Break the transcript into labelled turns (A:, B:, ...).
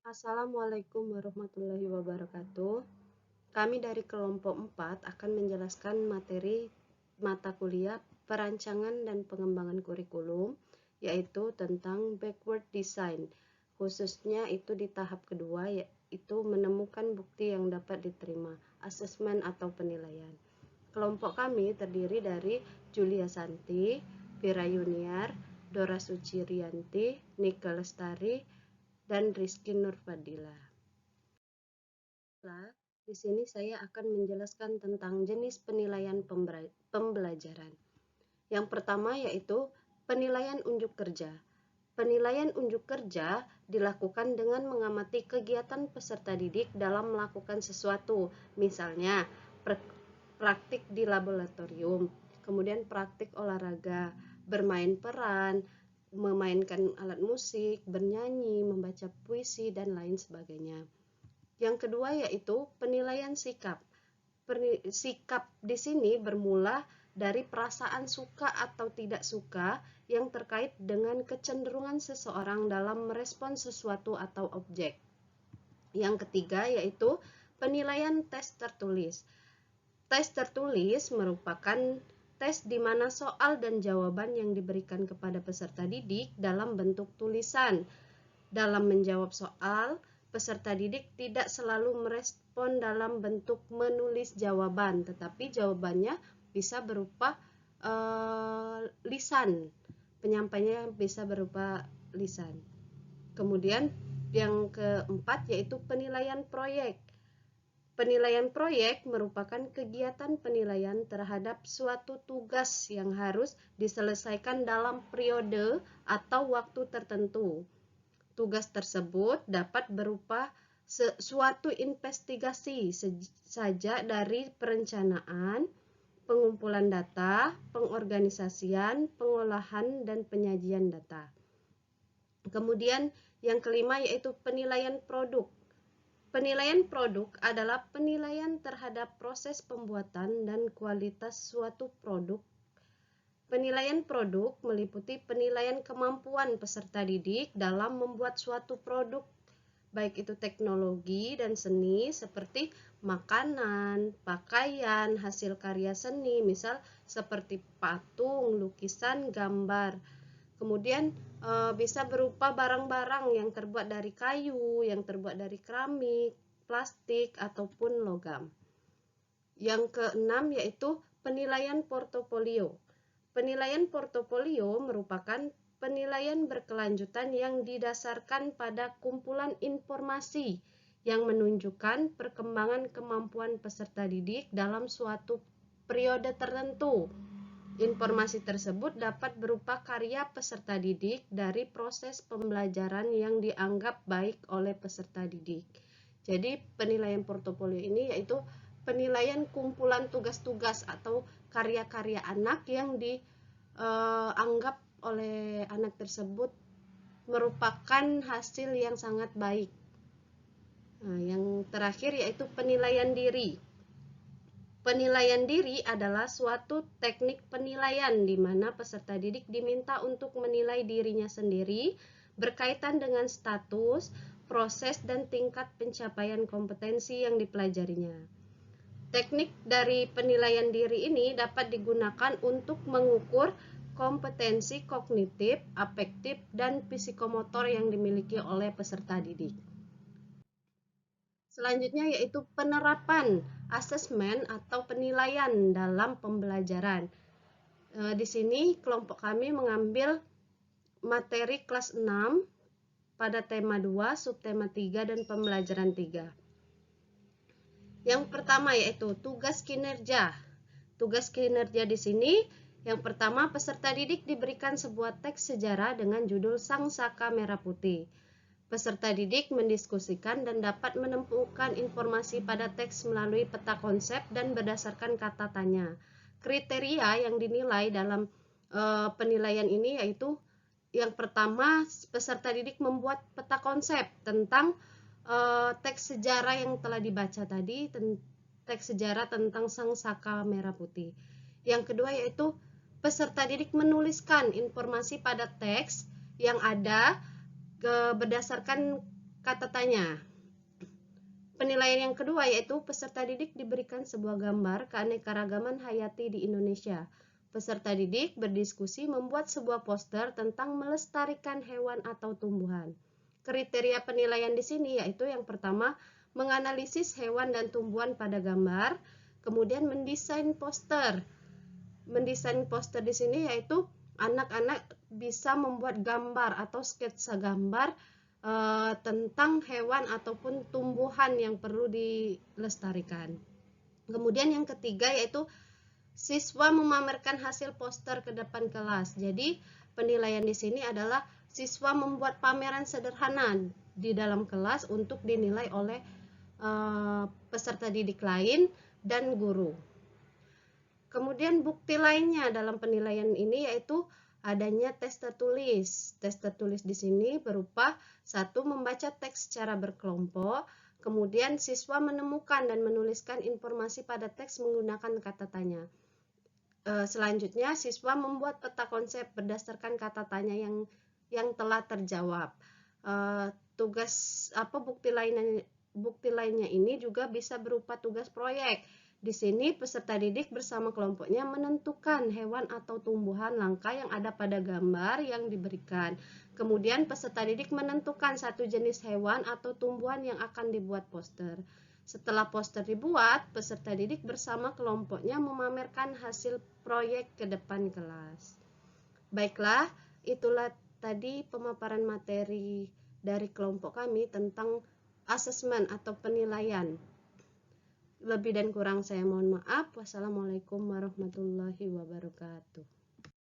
A: Assalamualaikum warahmatullahi wabarakatuh. Kami dari kelompok 4 akan menjelaskan materi mata kuliah perancangan dan pengembangan kurikulum, yaitu tentang backward design. Khususnya itu di tahap kedua, yaitu menemukan bukti yang dapat diterima, asesmen atau penilaian. Kelompok kami terdiri dari Julia Santi, Vira Yuniar, Dora Sucirianti, Nika Lestari, dan Rizky Nurfadila. Di sini saya akan menjelaskan tentang jenis penilaian pembelajaran. Yang pertama yaitu penilaian unjuk kerja. Penilaian unjuk kerja dilakukan dengan mengamati kegiatan peserta didik dalam melakukan sesuatu, misalnya praktik di laboratorium, kemudian praktik olahraga, bermain peran, memainkan alat musik, bernyanyi, membaca puisi, dan lain sebagainya. Yang kedua yaitu penilaian sikap. Sikap di sini bermula dari perasaan suka atau tidak suka yang terkait dengan kecenderungan seseorang dalam merespon sesuatu atau objek. Yang ketiga yaitu penilaian tes tertulis. Tes tertulis merupakan tes di mana soal dan jawaban yang diberikan kepada peserta didik dalam bentuk tulisan. Dalam menjawab soal, peserta didik tidak selalu merespon dalam bentuk menulis jawaban, tetapi jawabannya bisa berupa lisan. Penyampaiannya bisa berupa lisan. Kemudian yang keempat yaitu penilaian proyek. Penilaian proyek merupakan kegiatan penilaian terhadap suatu tugas yang harus diselesaikan dalam periode atau waktu tertentu. Tugas tersebut dapat berupa suatu investigasi saja dari perencanaan, pengumpulan data, pengorganisasian, pengolahan, dan penyajian data. Kemudian yang kelima yaitu penilaian produk. Penilaian produk adalah penilaian terhadap proses pembuatan dan kualitas suatu produk. Penilaian produk meliputi penilaian kemampuan peserta didik dalam membuat suatu produk, baik itu teknologi dan seni seperti makanan, pakaian, hasil karya seni, misal seperti patung, lukisan, gambar. Kemudian bisa berupa barang-barang yang terbuat dari kayu, yang terbuat dari keramik, plastik, ataupun logam. Yang keenam yaitu penilaian portofolio. Penilaian portofolio merupakan penilaian berkelanjutan yang didasarkan pada kumpulan informasi yang menunjukkan perkembangan kemampuan peserta didik dalam suatu periode tertentu. Informasi tersebut dapat berupa karya peserta didik dari proses pembelajaran yang dianggap baik oleh peserta didik. Jadi penilaian portofolio ini yaitu penilaian kumpulan tugas-tugas atau karya-karya anak yang dianggap oleh anak tersebut merupakan hasil yang sangat baik. Nah, yang terakhir yaitu penilaian diri. Penilaian diri adalah suatu teknik penilaian di mana peserta didik diminta untuk menilai dirinya sendiri berkaitan dengan status, proses, dan tingkat pencapaian kompetensi yang dipelajarinya. Teknik dari penilaian diri ini dapat digunakan untuk mengukur kompetensi kognitif, afektif, dan psikomotor yang dimiliki oleh peserta didik. Selanjutnya yaitu penerapan asesmen atau penilaian dalam pembelajaran. Di sini kelompok kami mengambil materi kelas 6 pada tema 2, subtema 3, dan pembelajaran 3. Yang pertama yaitu tugas kinerja. Tugas kinerja di sini yang pertama peserta didik diberikan sebuah teks sejarah dengan judul Sang Saka Merah Putih. Peserta didik mendiskusikan dan dapat menemukan informasi pada teks melalui peta konsep dan berdasarkan kata tanya. Kriteria yang dinilai dalam penilaian ini yaitu yang pertama peserta didik membuat peta konsep tentang teks sejarah yang telah dibaca tadi, teks sejarah tentang Sang Saka Merah Putih. Yang kedua yaitu peserta didik menuliskan informasi pada teks yang ada berdasarkan kata tanya. Penilaian yang kedua yaitu peserta didik diberikan sebuah gambar keanekaragaman hayati di Indonesia. Peserta didik berdiskusi membuat sebuah poster tentang melestarikan hewan atau tumbuhan. Kriteria penilaian di sini yaitu yang pertama, menganalisis hewan dan tumbuhan pada gambar, kemudian mendesain poster. Mendesain poster di sini yaitu anak-anak bisa membuat gambar atau sketsa gambar tentang hewan ataupun tumbuhan yang perlu dilestarikan. Kemudian yang ketiga yaitu siswa memamerkan hasil poster ke depan kelas. Jadi penilaian di sini adalah siswa membuat pameran sederhana di dalam kelas untuk dinilai oleh peserta didik lain dan guru. Kemudian bukti lainnya dalam penilaian ini yaitu adanya tes tertulis. Tes tertulis di sini berupa satu, membaca teks secara berkelompok, kemudian siswa menemukan dan menuliskan informasi pada teks menggunakan kata tanya. Selanjutnya siswa membuat peta konsep berdasarkan kata tanya yang telah terjawab. Bukti lainnya ini juga bisa berupa tugas proyek. Di sini peserta didik bersama kelompoknya menentukan hewan atau tumbuhan langka yang ada pada gambar yang diberikan. Kemudian peserta didik menentukan satu jenis hewan atau tumbuhan yang akan dibuat poster. Setelah poster dibuat, peserta didik bersama kelompoknya memamerkan hasil proyek ke depan kelas. Baiklah, itulah tadi pemaparan materi dari kelompok kami tentang asesmen atau penilaian. Lebih dan kurang saya mohon maaf. Wassalamualaikum warahmatullahi wabarakatuh.